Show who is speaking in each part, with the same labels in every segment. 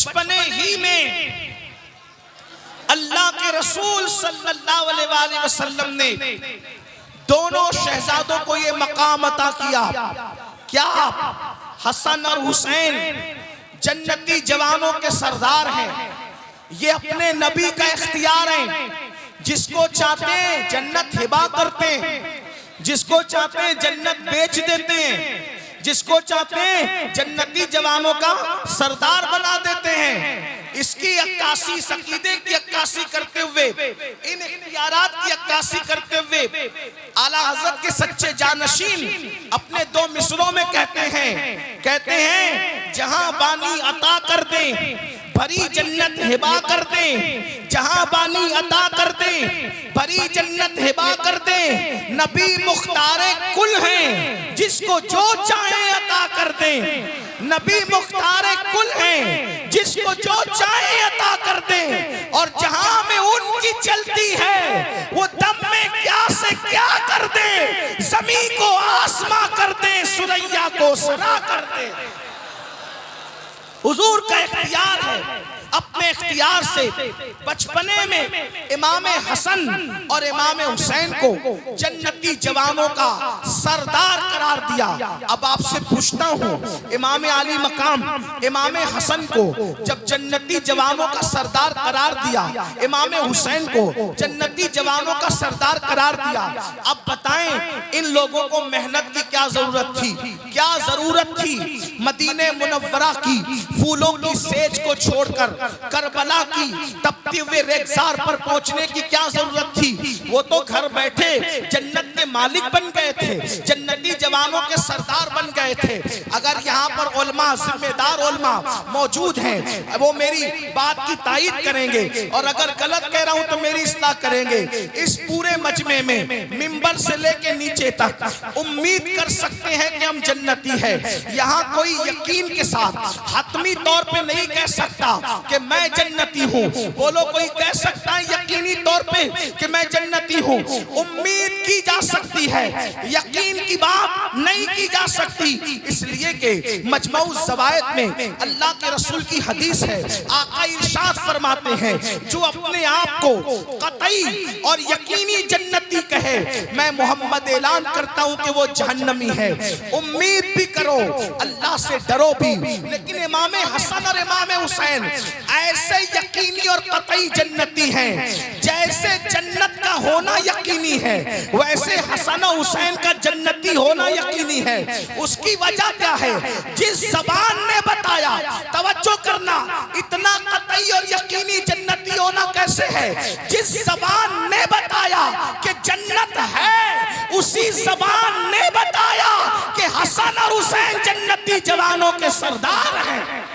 Speaker 1: बचपने ही में अल्लाह के रसूल सल्लल्लाहु अलैहि वसल्लम ने दोनों शहजादों को ये मकाम अता किया। क्या हसन और हुसैन जन्नती जवानों के सरदार हैं। ये अपने नबी का इख्तियार है। जिसको चाहते हैं जन्नत हिबा करते हैं, जिसको चाहते हैं जन्नत बेच देते हैं, जिसको चाहते हैं जन्नती जवानों का सरदार बना देते हैं। इसकी अक्कासी, सकीदे की अक्कासी करते हुए, इन इख्तियारात की अक्कासी करते हुए आला हज़रत के सच्चे जानशीन अपने दो मिसरों में कहते हैं जहां बानी अता कर दे भरी जन्नत हिबा कर दे, जहां बानी अता कर दे भरी जन्नत हिबा कर दे। नबी मुख्तारे कुल हैं, जिसको जो चाहे अता कर दे। नबी मुख्तारे कुल हैं, जिसको जो चाहे अता कर दे। और जहां में उनकी चलती है वो दम में क्या से क्या कर दे, जमीन को आसमां कर दे, सुरैया को सना कर दे। हुजूर का इख्तियार है। अपने इख्तियार से बचपने में इमाम हसन और इमाम हुसैन को जन्नती जवानों का सरदार करार दिया। अब आपसे पूछता हूँ, इमाम आली मकाम इमाम हसन को जब जन्नती जवानों का सरदार करार दिया, इमाम हुसैन को जन्नती जवानों का सरदार करार दिया, अब बताएं इन लोगों को मेहनत की क्या जरूरत थी? क्या जरूरत थी मदीने मुनव्वरा की फूलों की सेज को छोड़कर करबला की तपती हुए रेगिस्तान पर पहुंचने की क्या जरूरत थी? वो तो घर बैठे जन्नत के मालिक बन गए थे, जन्नती जवानों के सरदार बन गए थे। अगर यहाँ पर उलमा, जिम्मेदार उलमा मौजूद हैं, वो मेरी बात की तायीद करेंगे और अगर गलत कह रहा हूँ तो मेरी इस्लाह करेंगे। इस पूरे मजमे में मिंबर से लेके नीचे तक उम्मीद कर सकते हैं कि हम जन्नती है। यहाँ कोई यकीन के साथ हतमी तौर पे नहीं कह सकता कि मैं जन्नती हूँ। बोलो, कोई कह सकता है यकीनी तौर पे कि मैं जन्नती हूँ? उम्मीद की जा सकती है, यकीन की बात नहीं की जा सकती। इसलिए कि मजमऊ ज़वायद में अल्लाह के रसूल की हदीस है, आका इरशाद फरमाते हैं, जो अपने आप को कतई और यकीनी जन्नती कहे, मैं मोहम्मद ऐलान करता हूँ कि वो जहन्नमी है। उम्मीद भी करो, अल्लाह से डरो भी। लेकिन इमाम हसन और इमाम हुसैन ऐसे यकीनी और कतई जन्नती हैं। जैसे जन्नत का होना यकीनी है, वैसे हसन और हुसैन का जन्नती होना यकीनी है। उसकी वजह क्या है? जिस ज़बान ने बताया, तवज्जो करना, इतना कतई और यकीनी जन्नती होना कैसे है? जिस ज़बान ने बताया कि जन्नत है, उसी ज़बान ने बताया कि हसन और हुसैन जन्नती जवानों के सरदार हैं।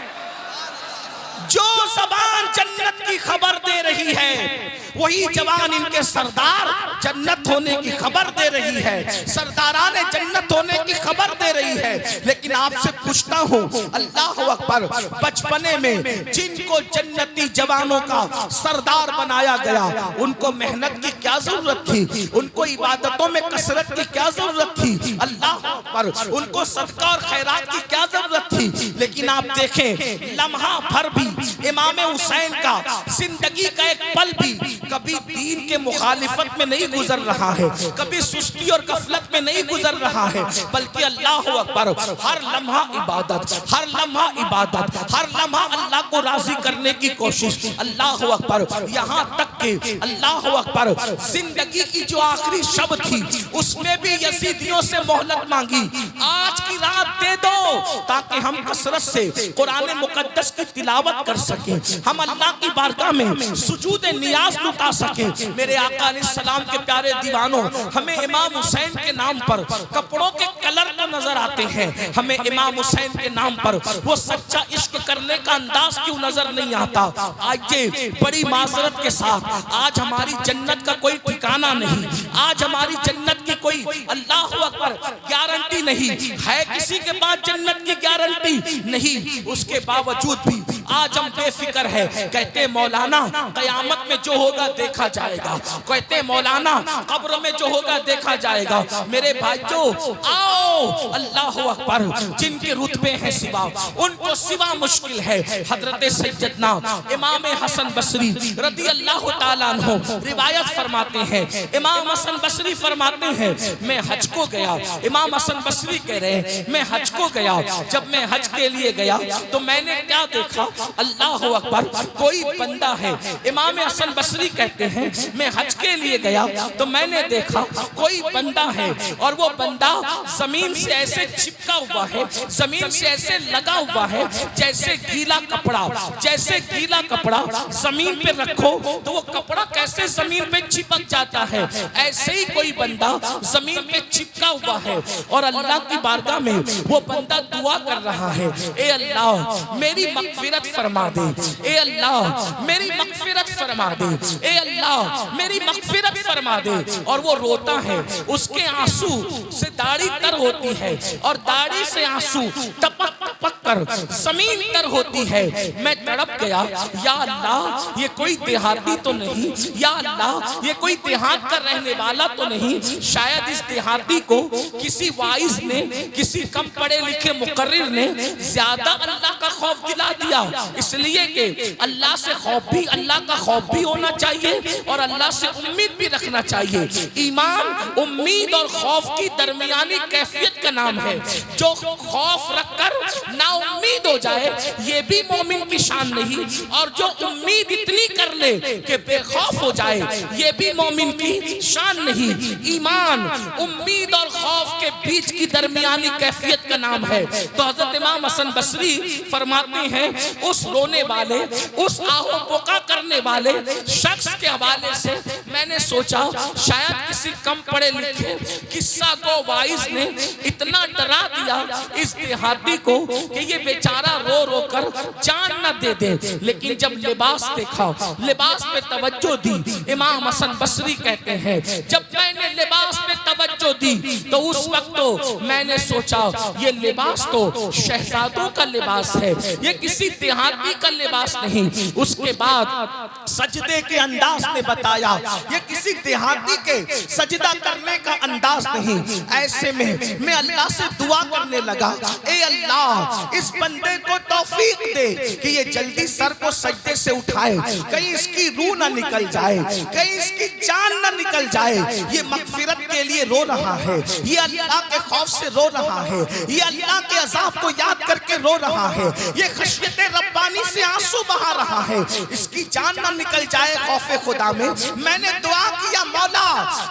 Speaker 1: जो ज़बान जन्नत की खबर दे रही है, वही जवान इनके सरदार जन्नत होने की खबर दे रही है, सरदारान जन्नत होने की खबर दे रही है। लेकिन आपसे पूछता हूँ, अल्लाह अकबर, बचपने में जिनको जन्नती जवानों का सरदार बनाया गया, उनको मेहनत की क्या जरूरत थी? उनको इबादतों में कसरत की क्या जरूरत थी? अल्लाह अकबर, उनको सदका और खैरात की क्या जरूरत थी? लेकिन आप देखें, लम्हा भर भी इमाम हुसैन का जिंदगी का एक पल भी कभी दीन के मुखालिफत में नहीं गुजर रहा है, कभी सुस्ती और गफलत में नहीं गुजर रहा है, बल्कि अल्लाह अकबर, हर लम्हा इबादत, हर लम्हा इबादत, हर लम्हा अल्लाह को राजी करने की कोशिश। अल्लाह अकबर, यहाँ तक के अल्लाह अकबर, जिंदगी की जो आखिरी शब थी उसमें भी यजीदियों से मोहलत मांगी, आज की रात दे दो ताकि हम कसरत से कुरान मुकद्दस की तिलावत कर सकें, हम अल्लाह की बारगाह में सुजूद नियाज लुटा सकें। मेरे आका अलैहिस्सलाम के प्यारे दीवानों, हमें इमाम हुसैन के नाम पर कपड़ों के कलर तो नजर आते हैं, हमें इमाम हुसैन के नाम पर वो सच्चा इश्क करने का अंदाज क्यों नजर नहीं आता? आज ये बड़ी माजरत के साथ, आज हमारी जन्नत का कोई ठिकाना नहीं, आज हमारी जन्नत की कोई अल्लाह अकबर गारंटी नहीं है। किसी के पास जन्नत की गारंटी नहीं, उसके बावजूद भी आज हम बेफिक्र है। कहते मौलाना कयामत में जो होगा देखा जाएगा, कहते मौलाना कब्र में जो होगा देखा जाएगा। मेरे भाइयों आओ, अल्लाह अकबर, जिनके रुतबे हैं सिवा उनको सिवा मुश्किल है। हजरत सैयदना इमाम हसन बसरी रदी अल्लाह ताला अन्हु रिवायत फरमाते हैं, इमाम हसन बसरी फरमाते हैं मैं हज को गया। इमाम हसन बसरी कह रहे हैं मैं हज को गया, जब मैं हज के लिए गया तो मैंने क्या देखा, अल्लाह अकबर, कोई बंदा है। इमाम हसन बसरी कहते हैं मैं हज के लिए गया तो मैंने देखा कोई बंदा है और वो बंदा जमीन से ऐसे चिपका हुआ है, जमीन से ऐसे लगा हुआ है जैसे गीला कपड़ा, जैसे गीला कपड़ा जमीन पे रखो तो वो कपड़ा कैसे जमीन पे चिपक जाता है, ऐसे ही कोई बंदा जमीन पे चिपका हुआ है। और अल्लाह की बारगाह में वो बंदा दुआ कर रहा है, ए अल्लाह मेरी मगफिरत फरमा दे, ए अल्लाह मेरी मगफिरत फरमा दे, ए अल्लाह मेरी मगफिरत फरमा दे। और वो रोता है, उसके आंसू से दाढ़ी तर होती है और दाढ़ी से आंसू टपक टपक कर जमीन तर होती है। मैं तड़प गया, या अल्लाह ये कोई देहाती तो नहीं, या अल्लाह ये कोई देहात का रहने वाला तो नहीं, शायद इस देहाती को किसी वाइस ने, किसी कम पढ़े लिखे मुकर्रिर ने ज्यादा अल्लाह का खौफ दिला दिया। इसलिए कि अल्लाह से खौफ भी, अल्लाह का खौफ भी होना चाहिए और अल्लाह से उम्मीद भी रखना चाहिए। ईमान उम्मीद और खौफ की दरमियानी कैफियत का नाम है। जो खौफ रखकर ना उम्मीद हो जाए ये भी मोमिन की शान नहीं, और जो उम्मीद इतनी कर ले कि बेखौफ हो जाए ये भी मोमिन की शान नहीं। ईमान उम्मीद और खौफ के बीच की दरमियानी कैफियत का नाम है। तो हजरत इमाम हसन बसरी फरमाते हैं उस रोने वाले, उस आहो पुका करने वाले शख्स के हवाले से मैंने सोचा शायद किसी कम पढ़े लिखे किस्सा को वाइज ने इतना डरा दिया इस देहाती को कि ये बेचारा रो रो कर जान न दे दे। लेकिन जब लिबास देखा, लिबास पे तवज्जो दी, इमाम हसन बसरी कहते हैं जब मैंने लिबास पे तवज्जो दी तो उस वक्त तो मैंने सोचा ये लिबास तो शहजादों का लिबास है, ये किसी देहाती का लिबास नहीं। उसके बाद सजदे के अंदाज ने बताया ये किसी देहाती के सजदा करने का अंदाज नहीं। ऐसे में मैं अल्लाह से दुआ करने लगा, ए अल्लाह इस बंदे को तौफीक दे कि ये जल्दी सर को सजदे से उठाए, कहीं इसकी रूह ना निकल जाए, कहीं इसकी जान ना निकल जाए। ये मगफिरत के लिए रो रहा है, ये अल्लाह के खौफ से रो रहा है, ये अल्लाह के अज़ाब को याद करके रो रहा है, ये खशियत रब्बानी से आंसू बहा रहा है, इसकी जान ना निकल जाए खौफ खुदा में। मैंने दुआ किया मौला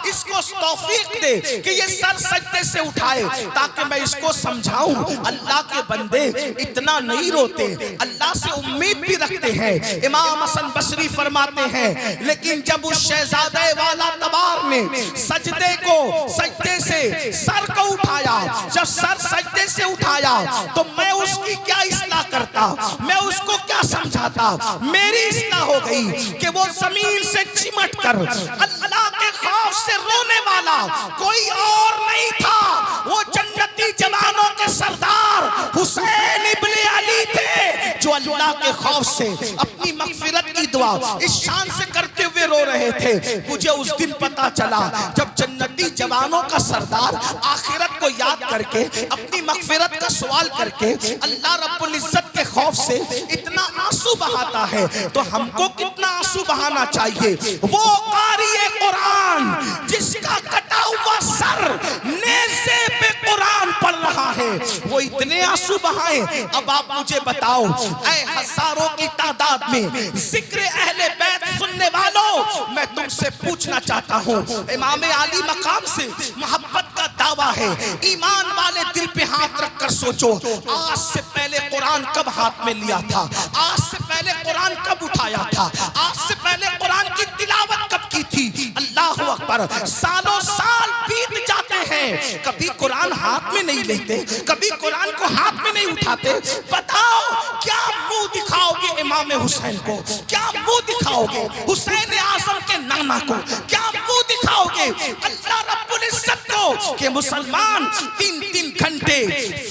Speaker 1: इसको तौफीक दे कि ये सर सजदे से उठाए ताकि मैं इसको समझाऊं अल्लाह के बंदे इतना नहीं रोते, अल्लाह से उम्मीद भी रखते हैं। इमाम हसन बसरी फरमाते हैं लेकिन जब उस शहजादे वाला तबार ने सजदे को, सजदे से सर को उठाया, जब सर सजदे से उठाया तो मैं उसकी क्या इस्लाह करता, मैं उसको क्या समझाता। मेरी इस्लाह हो गई कि वो जमीन से चिमट कर अल्लाह के खौफ से रोने वाला कोई और नहीं था, वो जन्नती जवानों के सरदार हुसैन इब्ने अली थे जो अल्लाह के खौफ से अपनी मगफिरत की दुआ इस शान से करते हुए रो रहे थे। मुझे उस दिन पता चला जब जन्नती जवानों का सरदार आखिरत को याद करके अपनी मगफिरत का सवाल करके अल्लाह रब्बुल इज्जत के खौफ से इतना आंसू बहाता है तो हमको कितना आंसू बहाना चाहिए। वो कारी कुरान जिसका कटा हुआ सर नेज़े पे कुरान पढ़ रहा है वो इतने आंसू बहाए। अब आप मुझे बताओ ऐ हजारों की तादाद में जिक्र अहले बैत सुनने वालों, मैं तुमसे पूछना चाहता हूँ इमाम आली मकाम से मोहब्बत का दावा है। ईमान वाले दिल पे हाथ रख कर सोचो आज से पहले कुरान कब हाथ में लिया था, आज से पहले कुरान कब उठाया था, आज से पहले कुरान की तिलावत कब की थी। अल्लाह अकबर, सालों साल बीत जाते हैं कभी कुरान हाथ में नहीं लेते, कभी कुरान को हाथ में नहीं उठाते। बताओ क्या मुंह दिखाओगे इमाम हुसैन को, क्या मुंह दिखाओगे हुसैन आजम के नाना को, क्या मुंह दिखाओगे बताओगे अल्लाह रब्बुल इज्जत को कि मुसलमान 3-3 घंटे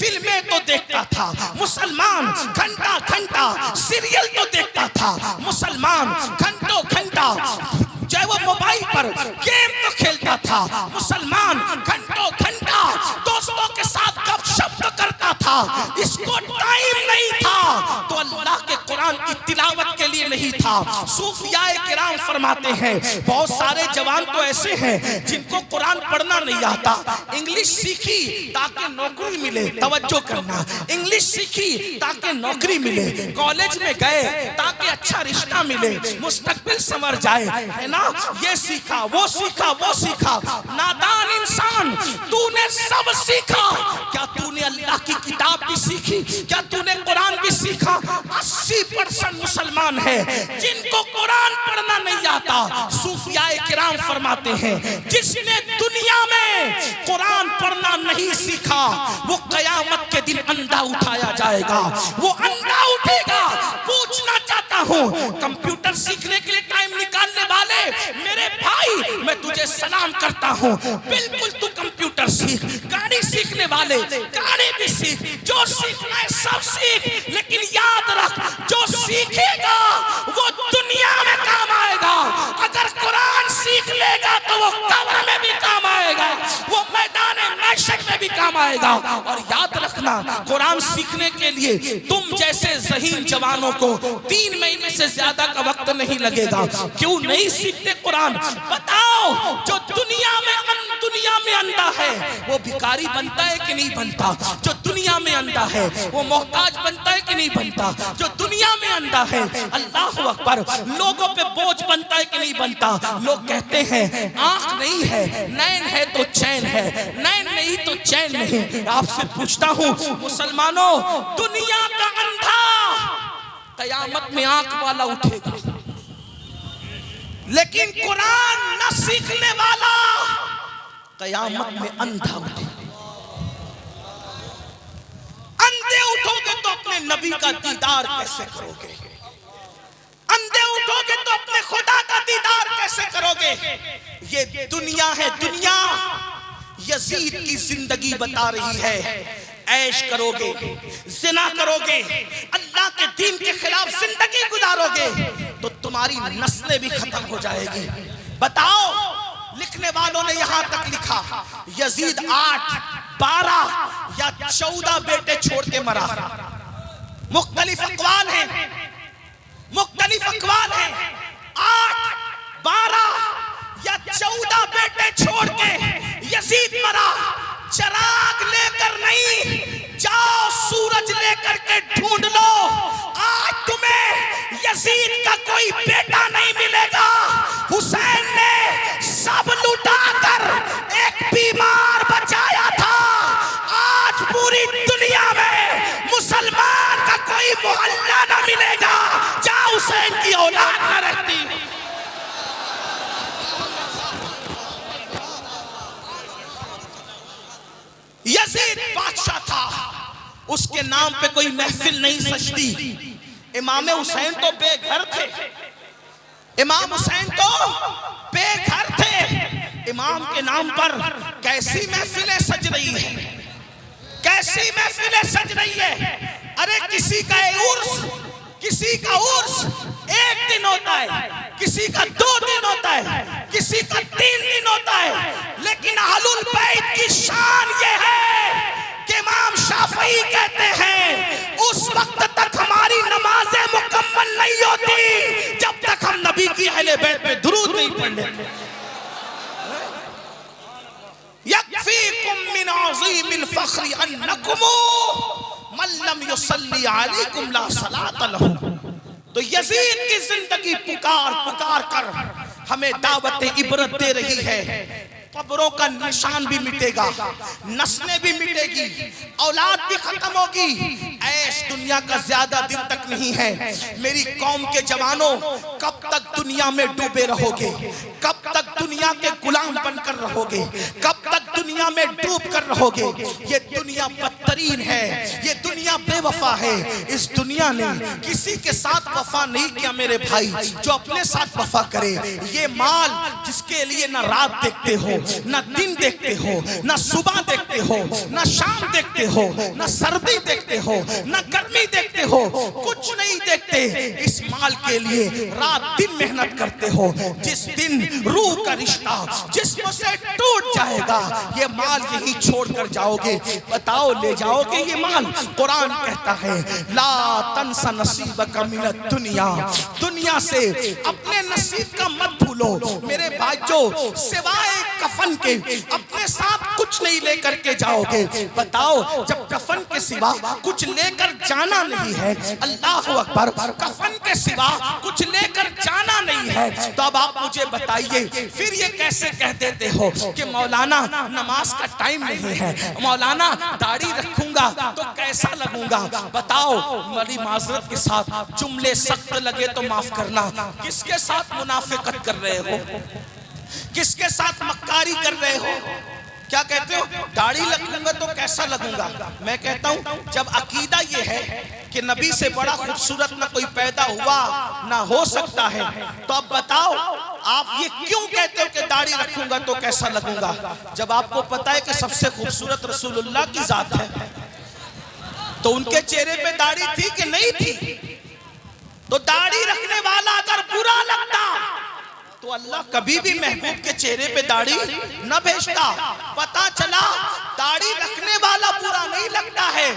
Speaker 1: फिल्में तो देखता था, मुसलमान घंटा घंटा सीरियल तो देखता था, मुसलमान घंटों घंटा चाहे वो मोबाइल पर गेम तो खेलता था, मुसलमान घंटों घंटा दोस्तों के साथ गपशप तो करता था, इसको टाइम नहीं था तो अल्लाह के कुरान की तिलावत के लिए नहीं था। सूफियाए किराम फरमाते हैं बहुत सारे जवान तो ऐसे हैं जिनको कुरान पढ़ना नहीं आता, इंग्लिश सीखी ताकि नौकरी मिले, तवज्जो करना, इंग्लिश सीखी ताकि नौकरी मिले, कॉलेज में गए ताकि अच्छा रिश्ता मिले, मुस्तकबिल संवर जाए, है ना, ये सीखा वो सीखा वो सीखा। नादान इंसान, तूने सब सीखा, क्या तूने अल्लाह की किताब भी सीखी? क्या तूने कुरान भी सीखा? 80% मुसलमान है जिनको कुरान पढ़ना नहीं आता। सूफियाए किराम फरमाते हैं जिसने दुनिया में कुरान पढ़ना नहीं सीखा वो कयामत के दिन अंडा उठाया जाएगा, वो अंडा उठेगा। पूछना चाहता हूँ कंप्यूटर सीखने के लिए टाइम निकालने वाले मेरे भाई, मैं तुझे सलाम करता हूँ, बिल्कुल तू कंप्यूटर सीख, गाड़ी सीखने वाले गाड़ी भी सीख, जो सीखना है सब सीख, लेकिन याद रख जो सीखेगा वो दुनिया में काम आएगा। अगर कुरान सीख लेगा तो वो कब्र में भी काम आएगा, वो मैदान महशर में भी काम आएगा। और याद रखना कुरान सीखने के लिए तुम जैसे ज़हीन जवानों को 3 महीने से ज्यादा का वक्त नहीं लगेगा। क्यों नहीं सीखते कुरान? बताओ, जो दुनिया में अंधा है वो भिखारी बनता है कि नहीं बनता? जो दुनिया में अंधा है वो मोहताज बनता है कि नहीं बनता? जो दुनिया में अंधा है, अल्लाह अकबर, लोगों पे बोझ बनता है कि नहीं बनता? लोग कहते हैं आंख नहीं है, नैन है तो चैन है, नैन नहीं तो चैन नहीं। आपसे पूछता हूँ मुसलमानों, दुनिया का अंधा कयामत में आंख वाला उठेगा, लेकिन कुरान न सीखने वाला कयामत में अंधा उठेगा। अंधे उठोगे तो अपने नबी का दीदार कैसे करोगे? अंधे उठोगे तो अपने खुदा का दीदार कैसे करोगे? ये दुनिया है, दुनिया यजीद की जिंदगी बता रही है। ऐश करोगे, जिना करोगे, अल्लाह के दीन के खिलाफ जिंदगी गुजारोगे तो तुम्हारी नस्लें भी खत्म हो जाएगी। बताओ, लिखने वालों ने यहां तक लिखा यजीद 8, 12 या 14 बेटे छोड़ के मरा। मुख्तलिफ अक़वाल हैं, मुख्तलिफ अक़वाल हैं। 8, 12 या 14 बेटे छोड़ के यजीद मरा। चिराग लेकर नहीं, जाओ सूरज लेकर के ढूंढ लो। आज तुम्हें यजीद का कोई बेटा नहीं मिलेगा। हुसैन ने सब लुटाकर एक बीमार बचाया था। आज पूरी दुनिया में मुसलमान का कोई मोहल्ला न मिलेगा जहां हुसैन की औलाद न रहती। यजीद बादशाह था, उसके नाम पे कोई महफिल नहीं सजती। इमाम हुसैन तो बेघर थे, इमाम हुसैन तो बेघर थे। इमाम के नाम पर कैसी महफिलें सज रही है, कैसी महफिलें सज रही है। अरे किसी का उर्स, किसी का उर्स 1 दिन होता है, किसी का 2 दिन होता है, किसी का 3 दिन होता है, लेकिन अहलुल बैत की शान ये है कि इमाम शाफई कहते हैं उस वक्त तक हमारी नमाजें मुकम्मल नहीं होती जब तक हम नबी की अहले बैत पे दुरूद नहीं पढ़ लेते। यकफीकुम मिन अज़ीमिल फ़ख्रि अन्नकुम मन लम युसल्ली अलैकुम ला सलात लहू। तो यजीद की जिंदगी पुकार पुकार कर हमें दावत इबरत दे रही है। कब्रों का निशान भी मिटेगा, नस्लें भी मिटेगी, औलाद भी खत्म होगी। ऐश दुनिया का ज्यादा दिन तक नहीं है। मेरी कौम के जवानों, कब तक दुनिया में डूबे रहोगे? कब तक दुनिया दुनिया के गुलाम बनकर रहोगे? कब तक दुनिया में डूब कर रहोगे? ये दुनिया बदतरीन है, ये दुनिया बेवफा है। इस दुनिया ने किसी के साथ वफा नहीं किया मेरे भाई, जो अपने साथ वफा करे। ये माल जिसके लिए ना रात देखते हो, ना दिन देखते हो, ना सुबह देखते हो, ना शाम देखते हो, ना सर्दी देखते हो, ना गर्मी देखते हो, कुछ नहीं देखते। इस माल के लिए रात दिन मेहनत करते हो। जिस दिन रूह का रिश्ता जिस्म से टूट जाएगा, ये माल यही छोड़कर जाओगे। बताओ ले जाओगे ये माल? कुरान कहता है ला तंसा नसीबका मिनद दुनिया, दुनिया से अपने नसीब का मत भूलो। मेरे भाइयों, सिवाय कफन के अपने साथ कुछ नहीं लेकर के जाओगे। बताओ जब कफन के सिवा कुछ लेकर जाना नहीं है, अल्लाह अकबर, कफन के सिवा कुछ लेकर जाना नहीं है, तो अब आप मुझे बताइए फिर ये कैसे कह देते हो कि मौलाना नमाज का टाइम नहीं है, मौलाना दाढ़ी रखूंगा तो कैसा लगूंगा? बताओ, बड़ी माजरत के साथ जुमले सख्त लगे तो माफ करना, किसके साथ मुनाफिकत कर रहे हो? किसके साथ मक्कारी कर रहे हो? क्या कहते हो? दाढ़ी रखूंगा तो कैसा लगूंगा? मैं कहता हूं जब अकीदा ये है कि नबी से बड़ा खूबसूरत ना कोई पैदा हुआ ना हो सकता है, तो अब बताओ आप ये क्यों कहते हो कि दाढ़ी रखूंगा तो कैसा लगूंगा, जब आपको पता है कि सबसे खूबसूरत रसूलुल्लाह की जात है? तो उनके चेहरे पे दाढ़ी थी कि नहीं थी? तो दाढ़ी रखने वाला अगर बुरा लगता तो अल्लाह कभी भी महबूब के चेहरे पे दाढ़ी न भेजता। पता चला दाढ़ी रखने वाला बुरा नहीं लगता है,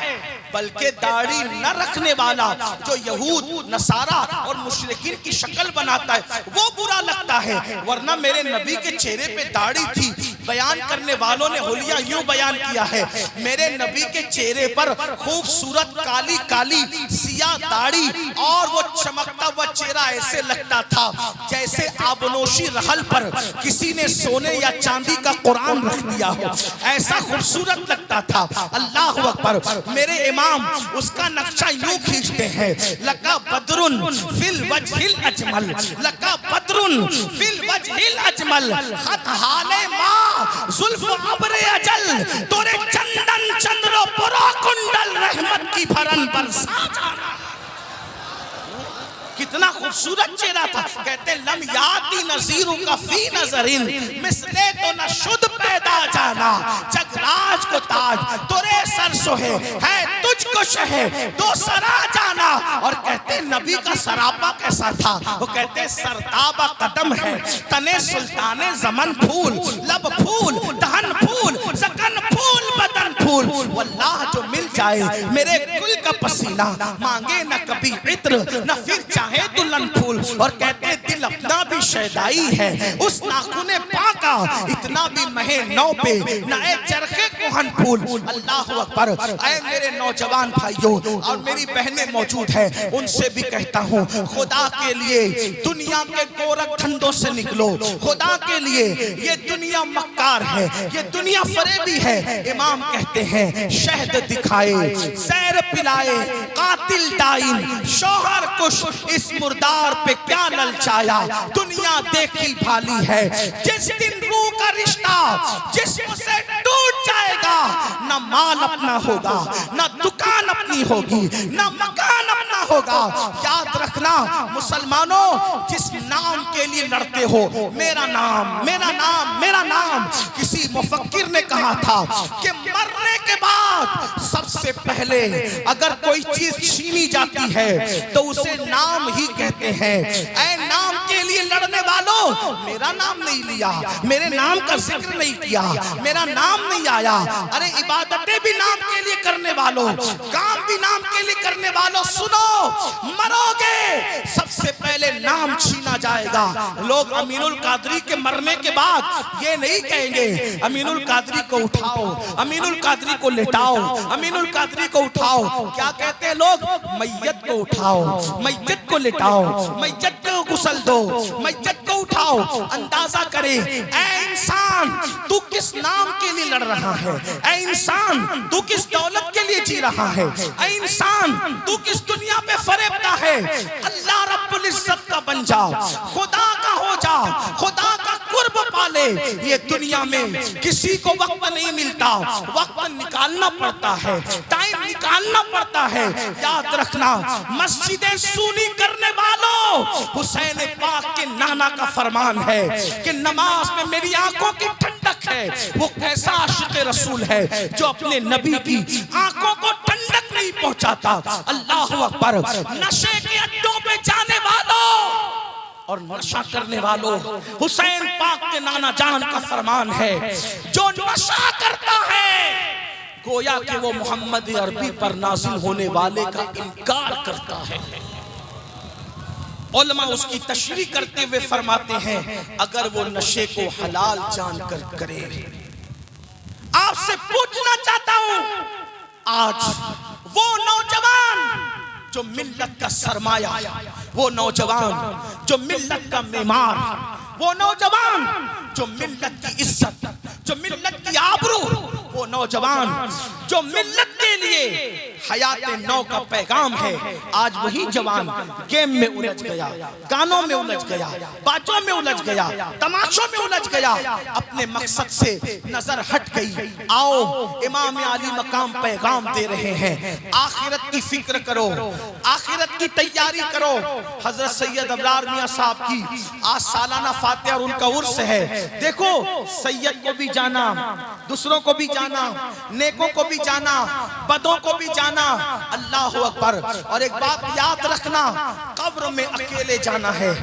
Speaker 1: बल्कि दाढ़ी न रखने वाला जो यहूद नसारा और मुशरिकीन की शक्ल बनाता है वो बुरा लगता है। वरना मेरे नबी के चेहरे पे दाढ़ी थी। बयान करने वालों ने हुलिया यूं बयान किया है, मेरे नबी के चेहरे पर खूबसूरत काली काली सिया दाढ़ी और वो चमकता हुआ चेहरा ऐसे लगता था जैसे आबनोशी रहल पर किसी ने सोने या चांदी का कुरान रख दिया हो, ऐसा खूबसूरत लगता था। अल्लाह अकबर। मेरे इमाम उसका नक्शा यूं खींचते हैं, लका बदरुन फिल वजहिल अजमल, लका बदरुन फिल वजहिल अजमल, खत हाले मा जुल्फ अब्र अजल, तोरे चंदन चंद्रो पुरा कुंडल रहमत की भरन बरसा जाना। कितना खूबसूरत चेहरा था। कहते लम याती नज़ीरू का फी नज़रिन, मिसले तो न शुद्ध पैदा जाना, जगराज को ताज तोरे सर सोहे है तुझको शहे दो सरा जाना। और कहते नबी का सरापा कैसा था? वो कहते सरताबा कदम है तने सुल्ताने जमन फूल, लब फूल दहन फूल सकन फूल बदन फूल। वल्लाह जो मिल जाए मेरे कुल का पसीना, मांगे न कभी इत्र न फिर चाहे दुल्हन फूल। और कहते दिल अपना भी शैदाई है उस नाखूने पाका, इतना भी महे नौ पे नए चरखे कोहन फूल। अल्लाह अकबर। आए मेरे नौजवान भाइयों और मेरी बहनें मौजूद हैं, उनसे भी कहता हूँ खुदा के लिए दुनिया के गोरख धंधों से निकलो। खुदा के लिए ये दुनिया मक्कार है, ये दुनिया फरेबी है। इमाम कहते हैं शहद दिखाए सैर पिलाए कातिल दाइन, शोहर कुश इस मुर्दार पे क्या ललचाया। दुनिया देखी भाली है, जिस दिन रूह का रिश्ता जिस्म से टूट जाएगा, ना माल अपना होगा, ना दुकान अपनी होगी, ना मकान अपना होगा। याद रखना मुसलमानों, जिस नाम के लिए लड़ते हो, मेरा नाम मेरा नाम मेरा नाम, किसी मुफक्किर ने कहा था कि मरने के बाद सबसे पहले अगर कोई चीज छीनी जाती है तो उसे नाम ही कहते हैं। ऐ नाम के लिए लड़ने वालों, मेरा नाम नहीं लिया, मेरे नाम का जिक्र नहीं किया, मेरा नाम नहीं आया। अरे इबादतें भी नाम के लिए करने वालों, काम भी नाम के लिए करने वालों, सुनो मरोगे सबसे पहले नाम छीना जाएगा। लोग अमीनुल कादरी के मरने के बाद ये नहीं कहेंगे अमीनुल कादरी को उठाओ, अमीनुल कादरी को लेटाओ, अमीनुल कादरी को उठाओ। क्या कहते हैं लोग? मैयत को उठाओ, मैयत को लेटाओ, मैयत को गुस्ल दो, मैयत को उठाओ। अंदाजा करे ऐ इंसान तू किस नाम के लिए लड़ रहा है, ऐ इंसान तू किस दौलत के लिए जी रहा है, ऐ इंसान तू किस दुनिया पे फरेबता है। अल्लाह रब्बुल इज्जत का बन जा, खुदा का हो जा, खुदा का कुर्ब पाले। वाले, ये दुनिया में किसी को वक्त नहीं मिलता, वक्त निकालना पड़ता है, टाइम निकालना पड़ता है। याद रखना, मस्जिदें सूनी करने वालों, हुसैन पाक के नाना का फरमान है कि नमाज में मेरी आंखों की ठंडक है। वो कैसा आशिक रसूल है जो अपने नबी की आंखों को ठंडक नहीं पहुंचाता। अल्लाह अकबर। नशे के अड्डों पे जाने वालों और नशा करने वालों, हुसैन पाक के नाना जान का फरमान है, जो नशा करता है गोया कि वो मोहम्मद अरबी पर नाजिल होने वाले का इनकार करता है। उलमा उसकी तशरीह करते हुए फरमाते हैं, अगर वो नशे को हलाल जानकर करे। आपसे पूछना चाहता हूं, आज वो नौजवान जो मिल्लत का सरमाया, वो नौजवान जो मिल्लत का मेमार, वो नौजवान जो मिल्लत की इज्जत, जो मिल्लत की आबरू, वो नौजवान जो मिल्लत के लिए हयात नौ का पैगाम है, आज वही जवान गेम में उलझ गया, गानों में उलझ गया, बातों में उलझ गया, तमाशों में उलझ गया, अपने मकसद से नजर हट गई। आओ, इमाम आली मकाम पैगाम दे रहे हैं, आखिरत की फिक्र करो, आखिरत की तैयारी करो। हजरत सैयद अबरार मियां साहब की आज सालाना फातिहा और उनका उर्स है। देखो, सैयद को भी जाना, दूसरों को भी जाना, नेकों को भी जाना, बदों को भी जाना। अल्लाह अकबर। और एक बात याद रखना, कब्र में अकेले जाना है।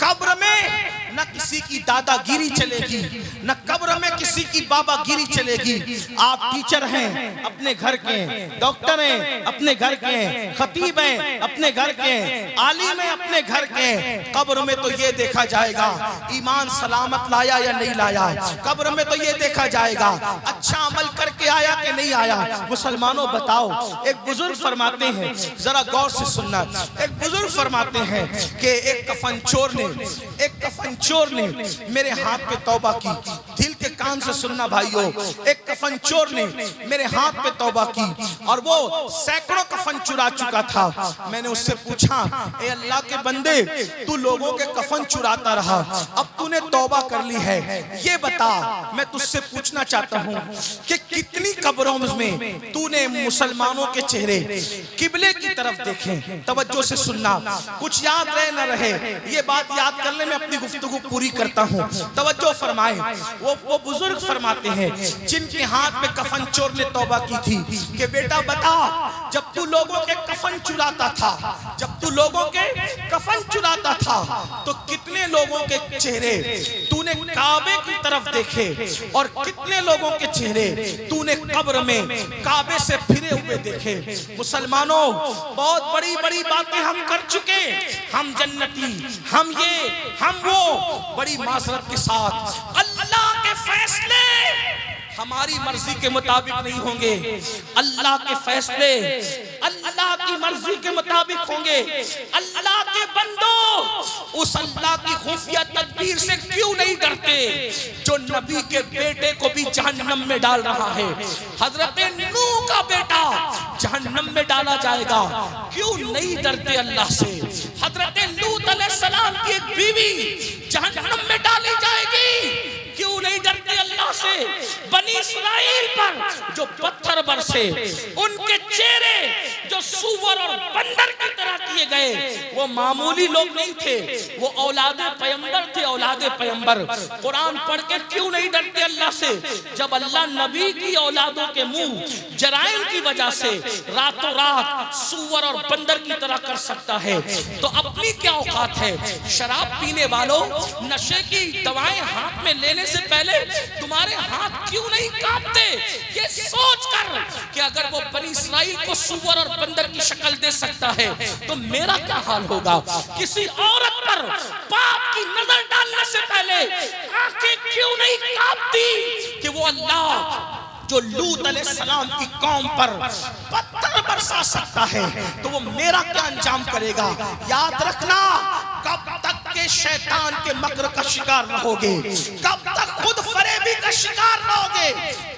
Speaker 1: कब्र में न किसी की दादागिरी चलेगी, न कब्र में किसी की बाबागिरी चलेगी। आप टीचर हैं अपने घर के, डॉक्टर हैं अपने घर के, खतीब हैं अपने घर के, आलिम हैं अपने घर के। कब्र में तो ये देखा जाएगा ईमान सलामत लाया या नहीं लाया। कब्र में तो ये देखा जाएगा अच्छा अमल करके आया कि नहीं आया। मुसलमानों बताओ, एक बुजुर्ग फरमाते हैं, जरा गौर से सुनना, एक बुजुर्ग फरमाते हैं कि एक कफन चोर ने मेरे हाथ पे तौबा की। दिल के कान से सुनना भाइयों, एक कफन चोर ने मेरे हाथ पे तौबा की और वो सैकड़ों कफन चुरा चुका था। मैंने उससे पूछा, ए अल्लाह के बंदे, तू लोगों के कफन चुराता रहा, अब तूने तौबा कर ली है, ये बता, मैं तुझसे पूछना चाहता हूँ कि कितनी कब्रों में तूने मुसलमानों के चेहरे किबले की तरफ देखे। तवज्जो से सुनना, कुछ याद रहे न रहे, ये बात याद करने में अपनी गुफ्तगू पूरी करता हूँ। तवज्जो फरमाए, वो बुजुर्ग फरमाते हैं जिनके हाथ में कफन चोर ने तौबा की थी कि बेटा बता, जब तू लोगों के कफन चुराता था, जब तू लोगों के कफन चुराता था, तो कितने लोगों के चेहरे तूने काबे की तरफ देखे और कितने लोगों के चेहरे तूने कब्र में काबे से फिरे हुए देखे। मुसलमानों, बहुत बड़ी बड़ी बातें हम कर चुके, हम जन्नती, हम ये, हम वो। बड़ी माजरत के साथ अल्लाह के फैसले हमारी मर्जी के मुताबिक नहीं होंगे। अल्लाह के फैसले अल्लाह की मर्जी के मुताबिक होंगे। अल्लाह के बंदो, उस अल्लाह की खुफिया तदबीर से क्यों नहीं डरते जो नबी के बेटे को भी जहन्नम में डाल रहा है। हजरत नूह का बेटा जहन्नम में डाला जाएगा, क्यों नहीं डरते अल्लाह से। हजरत लूत अलैहिस्सलाम की एक बीवी जहन्नम में डाली जाएगी, क्यों नहीं डरते अल्लाह से। बनी इस्राइल पर जो पत्थर बरसे, उनके चेहरे जो सूअर और बंदर की तरह किए गए, वो मामूली लोग नहीं थे, वो औलादे पैगंबर थे, औलादे पैगंबर। कुरान पढ़ के क्यों नहीं डरते अल्लाह से, जब अल्लाह नबी की औलादों के मुंह जराइम की वजह से रातों रात सूअर और बंदर की तरह कर सकता है, तो अपनी क्या औकात है। शराब पीने वालों, नशे की दवाएं हाथ में लेने से पहले तुम्हारे हाथ क्यों नहीं कांपते, ये सोचकर कि अगर वो बनी इस्राइल को सूअर और बंदर की शक्ल दे सकता है तो मेरा क्या हाल होगा। किसी औरत पर पाप की नजर डालने से पहले आंखें क्यों नहीं कांपती कि वो अल्लाह जो लूत अलैहिस्सलाम की कौम पर पत्थर बरसा सकता है तो वो मेरा क्या अंजाम करेगा। याद रखना, कब तक के शैतान के मकर का शिकार रहोगे, कब तक खुद फरेबी का शिकार रहोगे,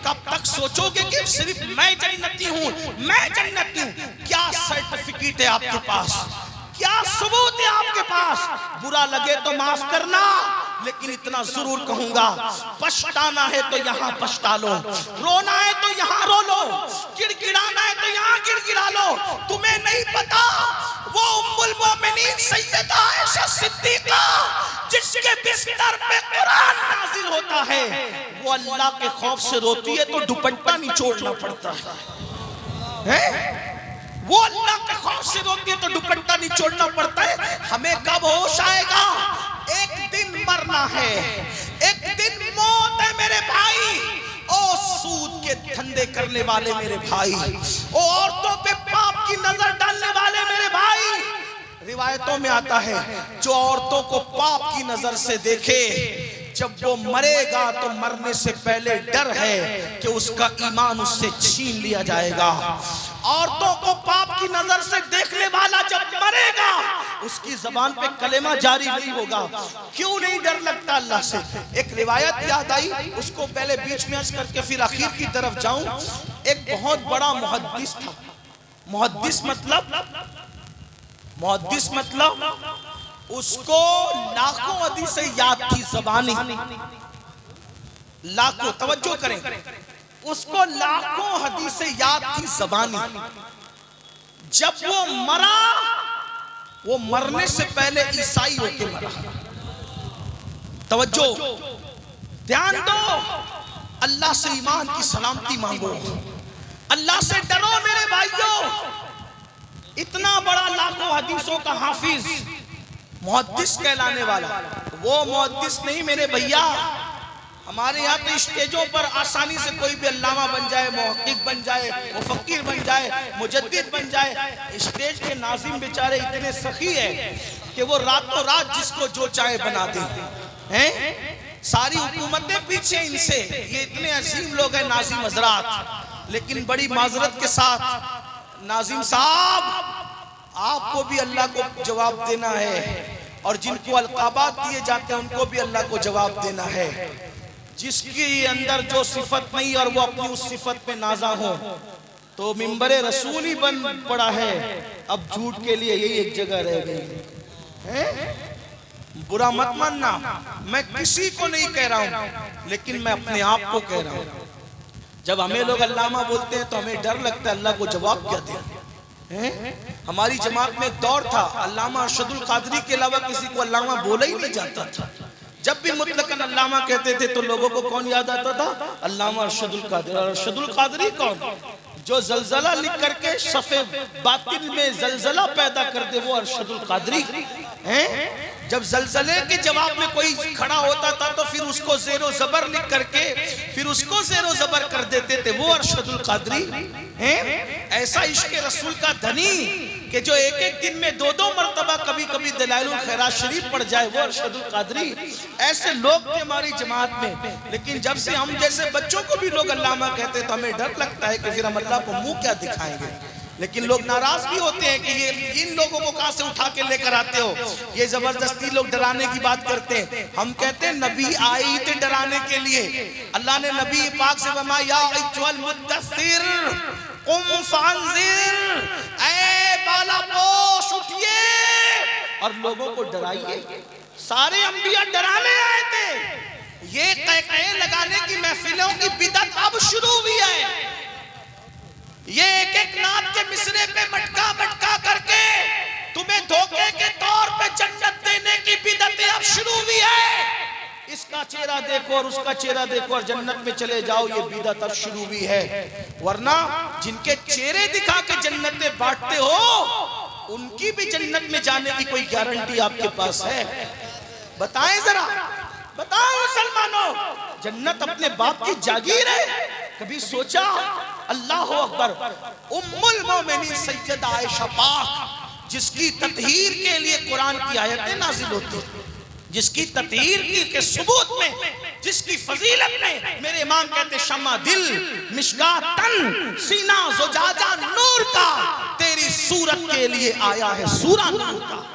Speaker 1: कब तक सोचोगे कि सिर्फ मैं जन्नती हूँ, मैं जन्नती हूँ। क्या सर्टिफिकेट है आपके पास, क्या सबूत है आपके पास। बुरा लगे तो माफ करना, लेकिन इतना जरूर कहूंगा, पछताना है तो यहाँ पछता लो, रोना है तो यहाँ रो लो, गिड़गिड़ाना है तो यहाँ गिड़गिड़ा लो। तुम्हें नहीं पता वो उम्मुल मोमिनीन सैयदा आयशा सिद्दीका जिसके बिस्तर पे कुरान नाजिल होता है, वो अल्लाह के खौफ से रोती है तो दुपट्टा निचोड़ना पड़ता है। वो अल्लाह के खौफ से रोती है तो दुपट्टा निचोड़ना पड़ता है। हमें कब होश आएगा? एक दिन मरना है, एक दिन मौत है मेरे भाई। ओ सूद के धंधे करने वाले मेरे भाई, ओ औरतों पे पाप की नजर डालने वाले मेरे भाई, रिवायतों में आता है जो औरतों को पाप की नजर से देखे, जब वो मरेगा तो मरने से पहले डर है कि उसका ईमान उससे छीन लिया जाएगा। औरतों को पाप की नजर से देखने वाला जब मरेगा उसकी जबान पे कलेमा जारी नहीं होगा। क्यों नहीं डर लगता अल्लाह से? एक रिवायत याद आई, उसको पहले बीच में अर्ज करके फिर आखिर की तरफ जाऊं। एक बहुत बड़ा मुहद्दिस था। मुहद्दिस मतलब उसको लाखों हदीसें याद थी ज़बानी, लाखों, तवज्जो करें, उसको लाखों हदीसें याद थी ज़बानी। जब वो मरा, वो मरने से पहले ईसाई होके मरा। तवज्जो, ध्यान दो, अल्लाह से ईमान की सलामती मांगो, अल्लाह से डरो मेरे भाइयों। इतना बड़ा लाखों हदीसों का हाफिज, मुहद्दिस कहलाने वाला, वो मुहद्दिस नहीं मेरे भैया। हमारे यहाँ तो स्टेजों पर आसानी से कोई भी अल्लामा बन जाए, मुहक्किक बन जाए, मुफक्किर बन जाए, मुजद्दिद बन जाए। स्टेज के नाज़िम बेचारे इतने सखी है कि वो रातों रात जिसको जो चाहे बना दे हैं। सारी हुकूमतें पीछे इनसे, ये इतने अजीम लोग हैं नाज़िम हजरात। लेकिन बड़ी माजरत के साथ नाज़िम साहब, आपको भी अल्लाह को जवाब देना है, और जिनको अलकाबात दिए जाते हैं उनको भी अल्लाह को जवाब देना है। जिसके अंदर जो सिफत नहीं और वो अपनी उस सिफत में नाजा हो तो मिंबरे रसूल ही बन पड़ा है। अब झूठ के लिए यही एक जगह रह गई है। बुरा मत मानना, मैं किसी को नहीं कह रहा हूं, लेकिन मैं अपने आप को कह रहा हूं। जब हमें लोग अल्लामा बोलते हैं तो हमें डर लगता है अल्लाह को जवाब क्या दें। हमारी जमात में एक दौर था, अल्लामा अरशदुल कादरी के अलावा किसी को अल्लामा बोला ही नहीं जाता था। जब भी मुतलकन अल्लामा कहते थे तो लोगों को कौन याद आता था? अल्लामा अरशदुल कादरी। और अरशदुल कादरी कौन? जो जलजला लिख करके सफ़े बातिल में जलजला पैदा कर दे, वो अरशदुल कादरी हैं। जब जलजले के जवाब में कोई खड़ा होता था तो फिर उसको ज़ेरो ज़बर लिख करके फिर उसको ज़ेरो ज़बर कर देते थे, वो अरशदुल कादरी हैं। ऐसा इश्क रसूल का धनी कि जो एक एक दिन में दो दो मरतबा कभी कभी दलाइलुल खैरात शरीफ पढ़ जाए, वो अरशदुल कादरी। ऐसे लोग थे हमारी जमात में। लेकिन जब से हम जैसे बच्चों को भी लोग अल्लामा कहते तो हमें डर लगता है कि फिर हम अल्लाह को मुंह क्या दिखाएंगे। लेकिन लोग नाराज भी होते हैं कि ये इन लोगों को कहां से उठा के लेकर आते हो, ये जबरदस्ती लोग डराने की बात करते हैं। हम कहते हैं नबी आई थे डराने के लिए। अल्लाह ने नबी पाक से फरमाया, या अय्युहल मुद्दस्सिर कुम फअंज़िर, ऐ बालापोश उठिए और लोगों को डराइए। सारे अंबिया डराने आए थे। ये कहकहे लगाने की महफिलों की बिदअत अब शुरू हुई है। ये एक एक नात के मिसरे पे मटका मटका करके तुम्हें धोखे के तौर पे जन्नत देने की बिदअत अब शुरू हुई है। इसका चेहरा देखो और उसका चेहरा देखो और जन्नत में चले जाओ, ये बिदअत अब शुरू हुई है। वरना जिनके चेहरे दिखा के जन्नत में बांटते हो, उनकी भी जन्नत में जाने की कोई गारंटी आपके पास है? बताएं जरा, बताओ मुसलमानों, जन्नत अपने बाप की जागीर है? कभी सोचा? अल्लाह अकबर। उम्मुल मोमिनीन सैयदा आयशा पाक, जिसकी ततहीर के लिए कुरान की आयतें नाजिल होती, जिसकी ततहीर के सबूत में, जिसकी फजीलत में मेरे इमाम कहते शम्मा दिल, मिशकात तन, सीना ज़ुजाजा नूर का, तेरी सूरत के लिए आया है सूरा नूर का।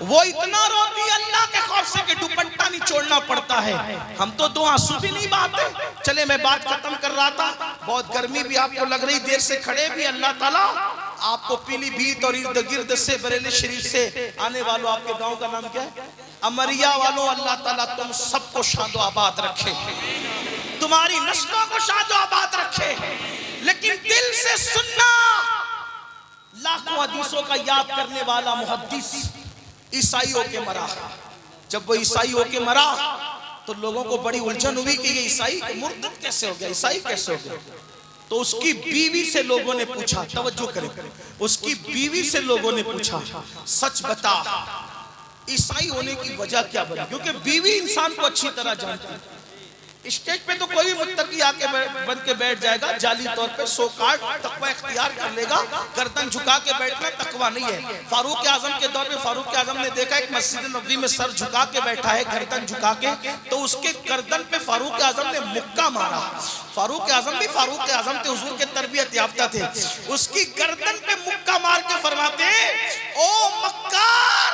Speaker 1: वो इतना रोती अल्लाह के खौफ से कि दुपट्टा नहीं छोड़ना पड़ता है। हम तो दो आंसू भी नहीं बहाते। चले, मैं बात खत्म कर रहा था, बहुत गर्मी भी आपको लग रही, देर से खड़े भी। अल्लाह ताला आपको पीलीभीत और इर्द गिर्द से, बरेली शरीफ से आने वालों, आपके गांव का नाम क्या है? अमरिया वालों, अल्लाह ताला तुम सबको शादो आबाद रखे, तुम्हारी नस्लों को शादो आबाद रखे। लेकिन दिल से सुनना, लाखों हदीसों का याद करने वाला मुहद्दिस ईसाई होके मरा। जब वो ईसाई होके मरा तो लोगों को बड़ी उलझन हुई कि ये ईसाई मुर्तद कैसे हो गया, ईसाई कैसे हो गया। तो उसकी बीवी से लोगों ने पूछा, तवज्जो करें, उसकी बीवी से लोगों ने पूछा, सच बता ईसाई होने की वजह क्या बनी? क्योंकि बीवी इंसान को अच्छी तरह जानती है। स्टेज पे तो कोई मुत्तकी आके बन के बैठ जाएगा, जाली तौर पे सो कार्ड तकवा इख्तियार कर लेगा। गर्दन झुका के बैठना तकवा नहीं है। फारूक आजम के दौर में फारूक आजम ने देखा एक मस्जिद नबवी में सर झुका के बैठा है, गर्दन झुका के, तो उसके गर्दन पे फारूक आजम ने मुक्का मारा। फारूक आजम भी फारूक आजम थे, हुजूर के तरबियत याफ्ता थे। उसकी गर्दन पे मुक्का मार के फरमाते, ओ मक्कार,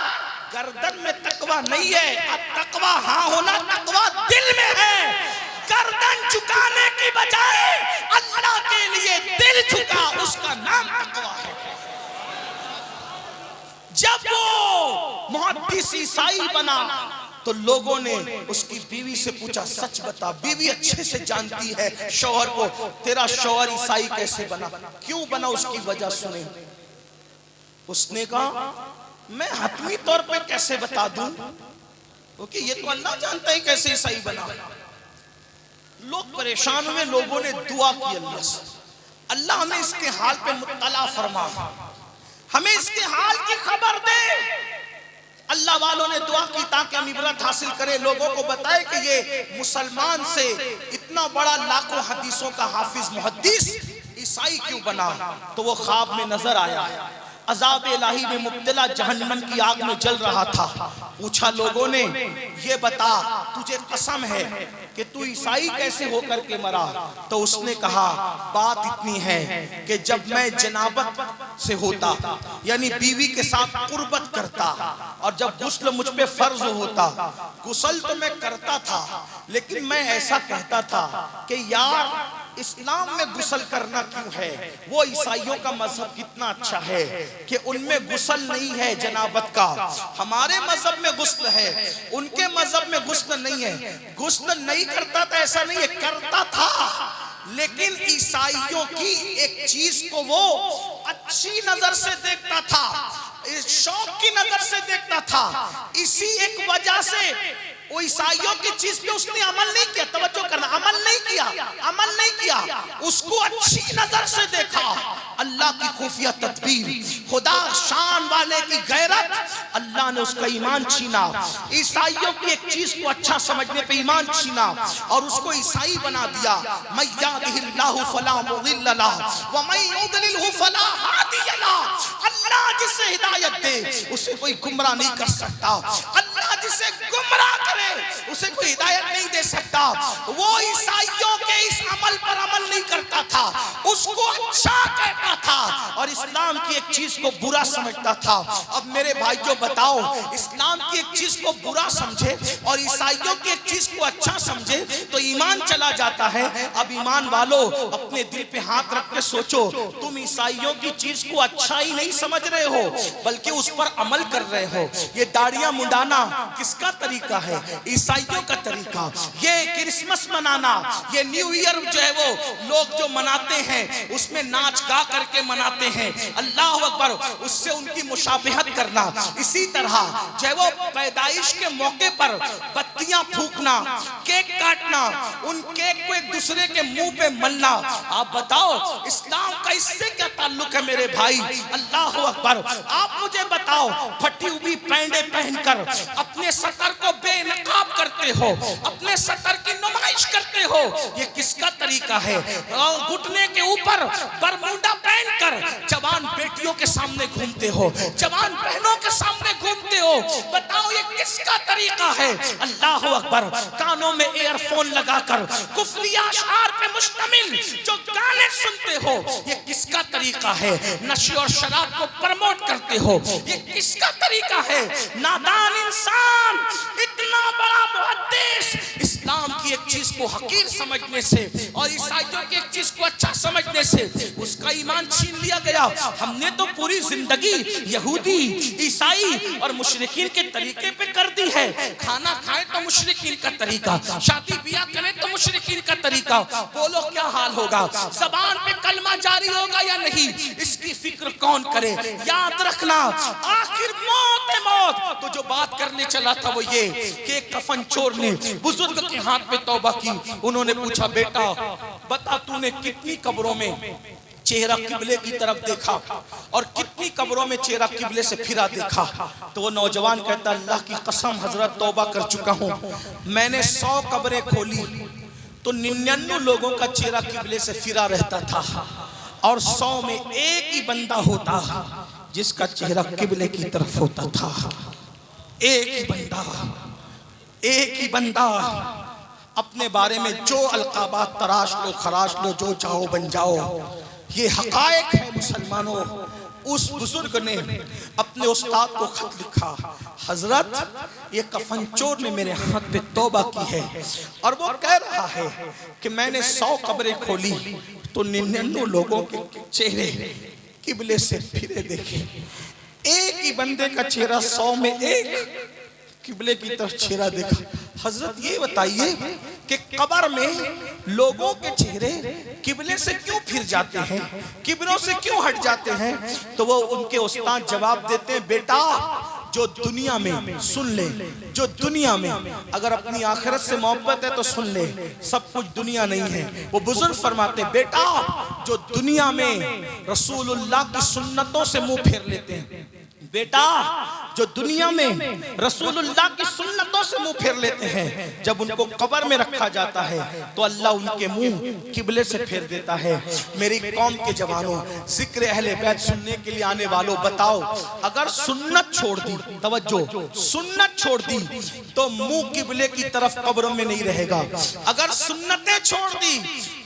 Speaker 1: गर्दन में तकवा नहीं है, तकवा हाँ होना, तकवा दिल में है। गर्दन झुकाने की बजाय अल्लाह के लिए दिल झुका, उसका नाम तकवा है। जब वो मुहद्दिस ईसाई बना तो लोगों ने उसकी बीवी से पूछा, सच बता। बीवी अच्छे से जानती है शौहर को, तेरा शौहर ईसाई कैसे बना, क्यों बना, उसकी वजह सुने। उसने कहा, मैं हतमी तौर पे कैसे बता दूं, क्योंकि ये तो अल्लाह जानता है कैसे ईसाई बना। लोग परेशान हुए, लोगों ने दुआ की अल्लाह से, अल्लाह हमें इसके हाल पे मुत्तला फरमा, हमें इसके हाल की खबर दे। अल्लाह वालों ने दुआ की ताकि हम इबरत हासिल करें, लोगों को बताए कि ये मुसलमान से इतना बड़ा लाखों हदीसों का हाफिज मुहद्दिस ईसाई क्यों बना। तो वो ख्वाब में नजर आया, अजाब इलाही में मुब्तला जहन्नम की आग में जल रहा था। पूछा लोगों ने, ये बता तुझे कसम है कि तू ईसाई कैसे होकर के मरा। तो उसने कहा, बात इतनी है कि जब मैं जनाबत से होता, यानी बीवी के साथ कुर्बत करता, और जब गुस्ल मुझ पे फर्ज होता, गुस्ल तो मैं करता था, लेकिन मैं ऐसा कहता था कि यार इस्लाम में गुस्ल करना क्यों है, वो ईसाइयों का मजहब कितना अच्छा है कि उनमें गुस्ल नहीं है जनाबत का, हमारे मजहब में गुस्ल है, उनके मजहब में गुस्ल नहीं है। गुस्ल नहीं करता था ऐसा नहीं है, करता था, लेकिन ईसाइयों की एक चीज को वो अच्छी नजर से देखता था, शौक की नजर से देखता था। इसी एक वजह से वो ईसाइयों की चीज पे उसने अमल नहीं किया। तवज्जो करना, अमल नहीं किया, उसको अच्छी नजर से देखा। अल्लाह की खुफिया तदबीर, खुदा शान वाले की गैरत, अल्लाह ने उसका ईमान छीना। ईसाइयों की एक चीज को अच्छा समझने पे ईमान छीना और उसको ईसाई बना दिया। मैं यहदिहिल्लाहु फला मुदिल्ल लहु व मैं युद्लिलहु फला हादिय लहु। अल्लाह जिसे हिदायत दे उसे कोई गुमराह नहीं कर सकता, अल्लाह जिसे गुमराह करे उसे कोई हिदायत नहीं दे सकता। वो ईसाइयों के इस अमल पर अमल नहीं करता था, उसको अच्छा कहता था और इस्लाम की एक चीज को बुरा समझता था। अब मेरे भाइयों बताओ, इस्लाम की एक चीज को बुरा समझे और ईसाइयों की एक चीज को अच्छा समझे तो ईमान चला जाता है। अब ईमान वालों अपने दिल पे हाथ रख के सोचो, तुम ईसाइयों की चीज को अच्छा ही नहीं समझ रहे हो बल्कि उस पर अमल कर रहे हो। ये दाढ़ियां मुंडाना किसका तरीका है? ईसाइयों का तरीका। ये क्रिसमस मनाना, ये न्यू ईयर जो है वो लोग जो मनाते हैं उसमें नाच गा करके मनाते हैं, अल्लाह अकबर, उससे उनकी मुशाबिहत करना। इसी तरह जो है वो पैदाइश के मौके पर बत्तियां फूकना, केक काटना, उन केक को एक दूसरे के मुंह पे मलना। आप बताओ इस्लाम का इससे क्या ताल्लुक है मेरे भाई? अल्लाह अकबर। आप मुझे बताओ, फटी हुई पैंडे पहनकर अपने सतर को बेनकाब करते हो, अपने सतर की नुमाइश करते हो, ये किसका तरीका है? घुटने के ऊपर बरमूडा पहनकर जवान बेटियों के सामने घूमते हो, जवान बहनों के सामने घूमते हो, बताओ ये किसका तरीका है? अल्लाह अकबर। कानों में ईयरफोन लगाकर कुफरिया अशआर पे मुश्तमिल जो गाने सुनते हो, ये किसका तरीका है? नशे और शराब को प्रमोट करते हो, ये किसका तरीका है? नादान इंसान, इतना बड़ा मुहद्दिस इस्लाम की एक चीज को हकीर समझने से और ईसाइयों की एक चीज को अच्छा समझने से उसका ईमान छीन लिया गया। हमने तो पूरी जिंदगी यहूदी, ईसाई और मुशरिकीन के तरीके पे कर दी है। खाना खाए तो मुशरिकीन का तरीका, शादी ब्याह करें तो मुशरिकीन का तरीका। बोलो क्या हाल होगा? ज़बान पे कलमा जारी होगा या नहीं, इसकी फिक्र कौन करे? याद रखना, आखिर मौत है मौत। तो जो बात करने चला था वो ये कि एक कफन चोर ने बुजुर्ग के हाथ में तौबा की। उन्होंने पूछा, बेटा बता तूने कितनी कब्रों में चेहरा किबले की तरफ देखा और कितनी कब्रों में चेहरा किबले से फिरा देखा? तो वो नौजवान कहता, अल्लाह की कसम हजरत तौबा कर चुका हूँ। मैंने 100 कब्रें खोली तो 99 लोगों का चेहरा किबले से फिरा रहता था और 100 में एक ही बंदा होता जिसका चेहरा किबले की तरफ होता था। एक ही बंदा। अपने बारे में जो अलकाबात तराश लो, खराश लो, जो चाहो बन जाओ, ये हकायक है मुसलमानों। उस बुजुर्ग ने अपने उस्ताद को खत लिखा, हजरत ये कफन चोर ने मेरे हाथ पे तौबा की है और वो कह रहा है कि मैंने 100 कब्रें खोली तो 99 लोगों के चेहरे किबले से फिरे देखे। एक ही बंदे का चेहरा 100 में एक किबले की तरफ चेहरा देखा। हजरत ये बताइए कि कब्र में लोगों के चेहरे किबले से क्यों फिर जाते हैं, किबलों से क्यों हट जाते हैं? तो वो उनके उस्ताद जवाब देते हैं, बेटा जो दुनिया में सुन ले, जो दुनिया में अगर अपनी आखिरत से मोहब्बत है तो सुन ले, सब कुछ दुनिया नहीं है। वो बुजुर्ग फरमाते, बेटा जो दुनिया में रसूलुल्लाह की सुन्नतों से मुंह फेर लेते हैं, बेटा जो दुनिया में रसूलुल्लाह की सुन्नतों से मुंह फेर लेते हैं, जब उनको कब्र में रखा जाता है तो अल्लाह उनके मुंह किबले से फेर देता है। मेरी कौम के जवानों, जिक्र अहले बैत सुनने के लिए आने वालों, बताओ अगर सुन्नत छोड़ दी, तवज्जो, सुन्नत छोड़ दी तो मुंह किबले की तरफ कब्र में नहीं रहेगा। अगर सुन्नतें छोड़ दी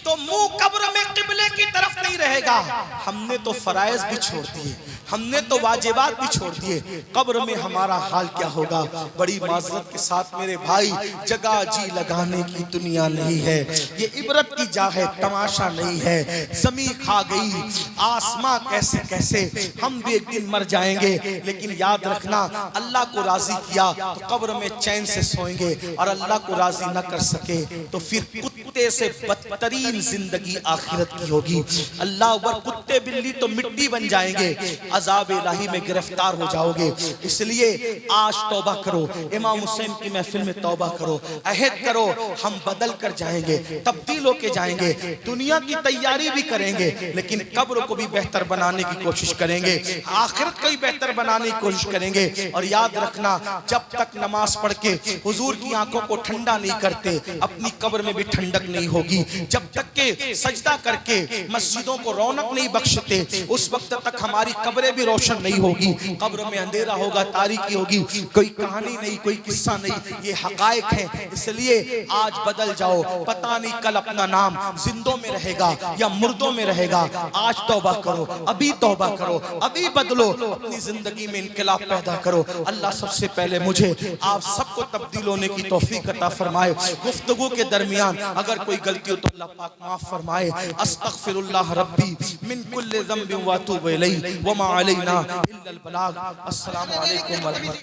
Speaker 1: तो मुंह कब्र में किबले की तरफ नहीं रहेगा। हमने तो फराइज भी छोड़ दिए, हमने तो वाजिबात भी छोड़ दिए, कब्र में हमारा हाल क्या होगा? बड़ी माजरत के साथ मेरे भाई, जगह जी लगाने की दुनिया नहीं है, ये इबरत की जा है, तमाशा नहीं है। ज़मीं खा गई आसमां कैसे कैसे, हम भी एक दिन मर जाएंगे, लेकिन याद रखना अल्लाह को राजी किया तो कब्र में चैन से सोएंगे, और अल्लाह को राजी न कर सके तो फिर कुत्ते से बदतरीन जिंदगी आखिरत की होगी। अल्लाह अकबर, कुत्ते बिल्ली तो मिट्टी बन जाएंगे, अज़ाब इलाही में गिरफ्तार हो जाओगे। इसलिए आज तौबा करो, इमाम हुसैन की महफिल में तौबा करो, अहद करो, हम बदल कर जाएंगे, तब्दील होके जाएंगे, दुनिया की तैयारी भी करेंगे, लेकिन कब्र को भी बेहतर बनाने की कोशिश करेंगे, आखिरत को भी बेहतर बनाने की कोशिश करेंगे। और याद रखना, जब तक नमाज पढ़ के हुजूर की आंखों को ठंडा नहीं करते, अपनी कब्र में भी ठंडक नहीं होगी। जब तक के सजदा करके मस्जिदों को रौनक नहीं बख्शते, उस वक्त तक हमारी कब्रें भी रोशन नहीं होगी। कब्र में अंधेरा होगा, तारीकी होगी, कोई कहानी नहीं, कोई किस्सा नहीं, ये हकायक है। इसलिए आज बदल जाओ, पता नहीं कल अपना नाम जिंदों में रहेगा या मुर्दों में रहेगा। आज तौबा करो, अभी तौबा करो, अभी बदलो, अपनी जिंदगी में इनकलाब पैदा करो। अल्लाह सबसे पहले मुझे आप सबको तब्दील होने की तौफीक अता फरमाए। गुफ्तगू के दरमियान अगर कोई गलती हो तो अल्लाह पाक माफ फरमाए। अस्तगफिरुल्लाह रब्बी मिन कुल्लि ज़ंबिन व अतूबु इलैहि व मा अलैना इल्लल बलाग। अस्सलामु अलैकुम व रहमतुल्लाह।